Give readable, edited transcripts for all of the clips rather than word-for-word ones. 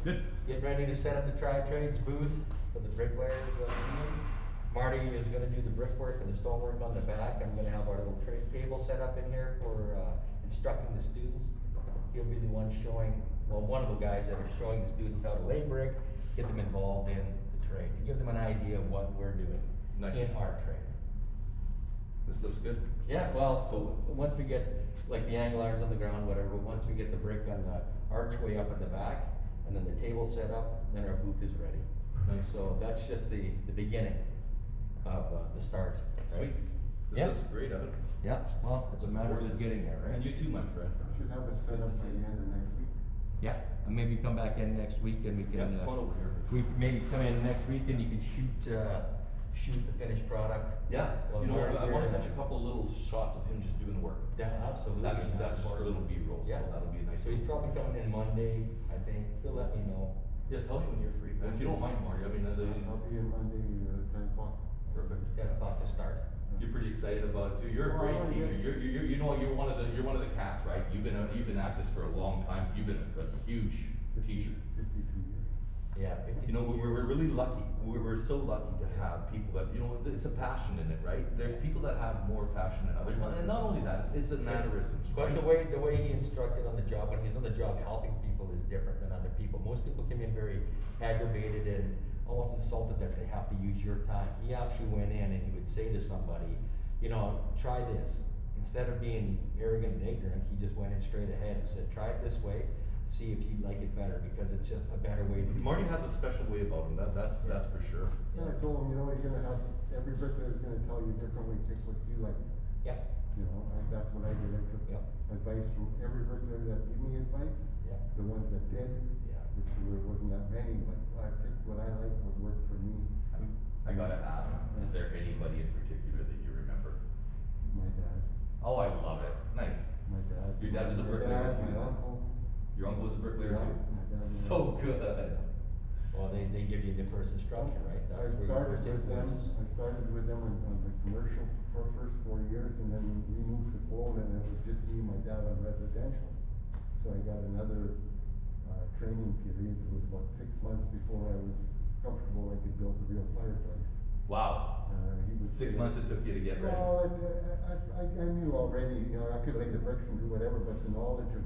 Good. Get ready to set up the tri-trades booth for the bricklayers. Marty is gonna do the brickwork and the stonework on the back. I'm gonna have our little table set up in here for, instructing the students. He'll be the one showing, well, one of the guys that are showing the students how to lay brick, get them involved in the trade, to give them an idea of what we're doing Nice. in our trade. This looks good. Yeah, well, so once we get, like the angle irons on the ground, whatever, once we get the brick on the archway up in the back, and then the table set up, then our booth is ready. Nice. So that's just the beginning of, the start, right? Sweet. This Yeah. looks great, Evan. Yeah, well, it's a matter of just getting there, right? And you too, my friend. Should have it set up by the end of next week. Yeah, and maybe come back in next week and we can, Yeah, fun over here. we maybe come in next week and you can shoot the finished product. Yeah, Well, you know, we're- I wanna we're- catch a couple little shots of him just doing the work. Yeah, absolutely. That's just a little B-roll, so Yeah. that'll be a nice. So he's probably coming in Monday, I think, he'll let me know. Yeah, tell me when you're free. If you don't mind, Marty, I mean, I'll be in Monday, 10 o'clock. perfect. 10 o'clock to start. You're pretty excited about it too. You're a Oh, great yeah. teacher. You know, you're one of the cats, right? You've been at this for a long time. You've been a huge teacher. 52 years. Yeah, 52 You know, we're years. really lucky. We're so lucky to have people that, you know, it's a passion in it, right? There's people that have more passion than others. And not only that, it's a mannerisms, But right? the way he instructed on the job, when he's on the job helping people is different than other people. Most people come in very aggravated and almost insulted that they have to use your time. He actually went in and he would say to somebody, you know, try this. Instead of being arrogant and ignorant, he just went in straight ahead and said, try it this way, see if you like it better, because it's just a better way to do it. Marty has a special way about him. That's for sure. Yeah, I told him, you know, you're gonna have, every bricklayer is gonna tell you differently, pick what you like. Yeah, You know, that's what I did. I took Yep. advice from every bricklayer that gave me advice, yeah, the ones that did, yeah. which wasn't that many, but I picked what I like, what worked for me. I gotta ask, is there anybody in particular that you remember? My dad, Oh, I love it. Nice. my dad. Your dad was a my bricklayer dad, too, My then? uncle. Your uncle was a bricklayer Yeah, too? my dad was- So good. Well, they give you the first instruction, right? I That's where your started first with them, influences. I started with them on the commercial for first 4 years, and then we moved to Cologne, and it was just me and my dad on residential. So I got another, training period. It was about 6 months before I was comfortable I could build a real fireplace. Wow. He was 6 months it took you to get ready. Well, I knew already, you know, I could lay the bricks and do whatever, but the knowledge of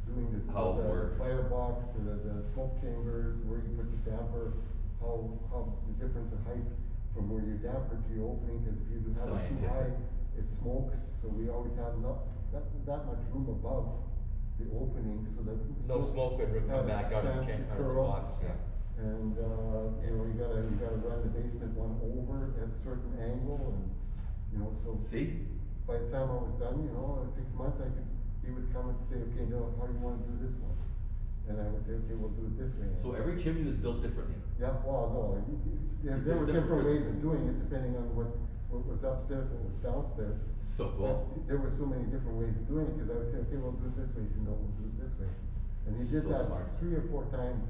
doing this. How it the works. Firebox, the smoke chambers, where you put the damper, how the difference in height from where your damper to your opening, cause if you have it too Scientific. high, it smokes, so we always have that much room above the opening, so that. No smoke would come back out of the chance to out of the curl. box, yeah. And, you know, you gotta run the basement one over at a certain angle, and, you know, so. See? By the time I was done, you know, 6 months, he would come and say, okay, Bill, how do you wanna do this one? And I would say, okay, we'll do it this way. So every chimney was built differently. Yeah, well, no, there There's were different different ways principles. of doing it, depending on what was upstairs, what was downstairs. So But cool. there were so many different ways of doing it, cause I would say, okay, we'll do it this way, he said, no, we'll do it this way. And he did So that smart. 3 or 4 times,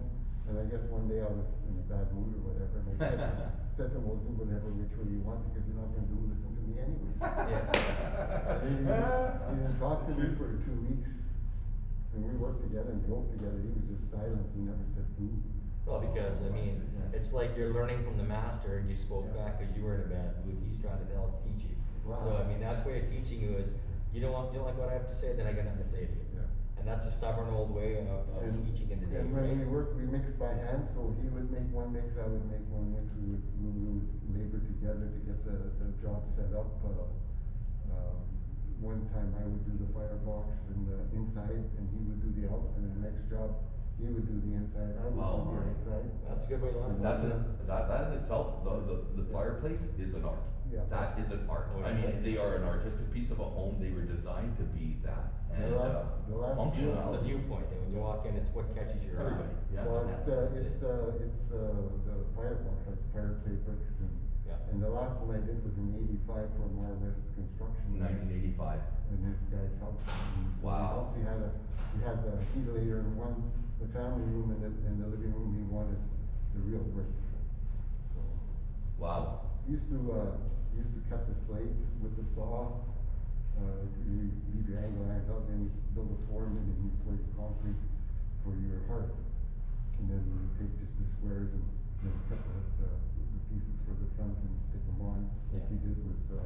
and I guess one day I was in a bad mood or whatever, and I said to him, we'll do whatever which way you want, because you're not gonna listen to me anyways. Yeah. And he didn't talk to me for 2 weeks, and we worked together and drove together, he was just silent, he never said boo. Well, because, I mean, Yes. it's like you're learning from the master and you spoke back because you were in a bad mood, he's trying to help teach you. So, I mean, that's way of teaching you is, you don't like what I have to say, then I got nothing to say to you. Yeah. And that's a stubborn old way of teaching in the day, And when we right? worked, we mixed by hand, so he would make one mix, I would make one mix, we would labor together to get the job set up. One time I would do the firebox and the inside, and he would do the out, and the next job, he would do the inside, I would Wow, do the Marty. outside. That's a good way to learn. That in itself, the fireplace is an art. Yeah. That is an art. Oh, I yeah. mean, they are an artistic piece of a home. They were designed to be that. And, The last It's the functional. viewpoint, and when you walk in, it's what catches your eye. Everybody, yeah. Well, And it's that's the firebox, like fire clay bricks, Yeah. and the last one I did was in '85 for Mar West Construction. 1985. In this guy's house. And the Wow. house, he had the heater in the family room, and in the living room, he wanted the real brick. So, Wow. used to cut the slate with the saw, you leave your angle irons out, then you build a form, and then you pour your concrete for your hearth. And then take just the squares and, you know, cut the pieces for the front and stick them on, like Yeah. he did with the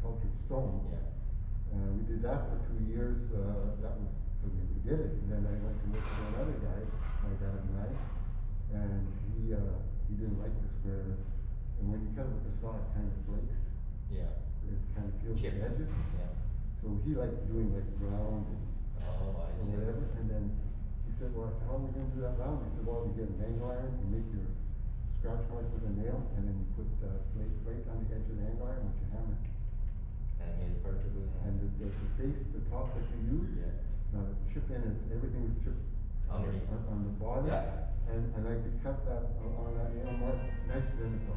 cultured stone. Yeah. We did that for 2 years, that was the way we did it, and then I went to work for another guy, my dad and I, and he didn't like the square, and when you cut it with the saw, it kind of flakes, Yeah. it kind of peels the Chips. edges. Yeah. So he liked doing like round and Oh, I or see. whatever, and then he said, well, I said, how are we gonna do that round? He said, well, you get an angle iron, you make your scratch mark with a nail, and then you put slate plate on the edge of the angle iron, which you hammer. And I made it perfectly. And the face, the top that you use, Yeah. chip in it, everything was chipped Underneath. on the bottom. Yeah. And I could cut that on that nail mark nicer than a saw.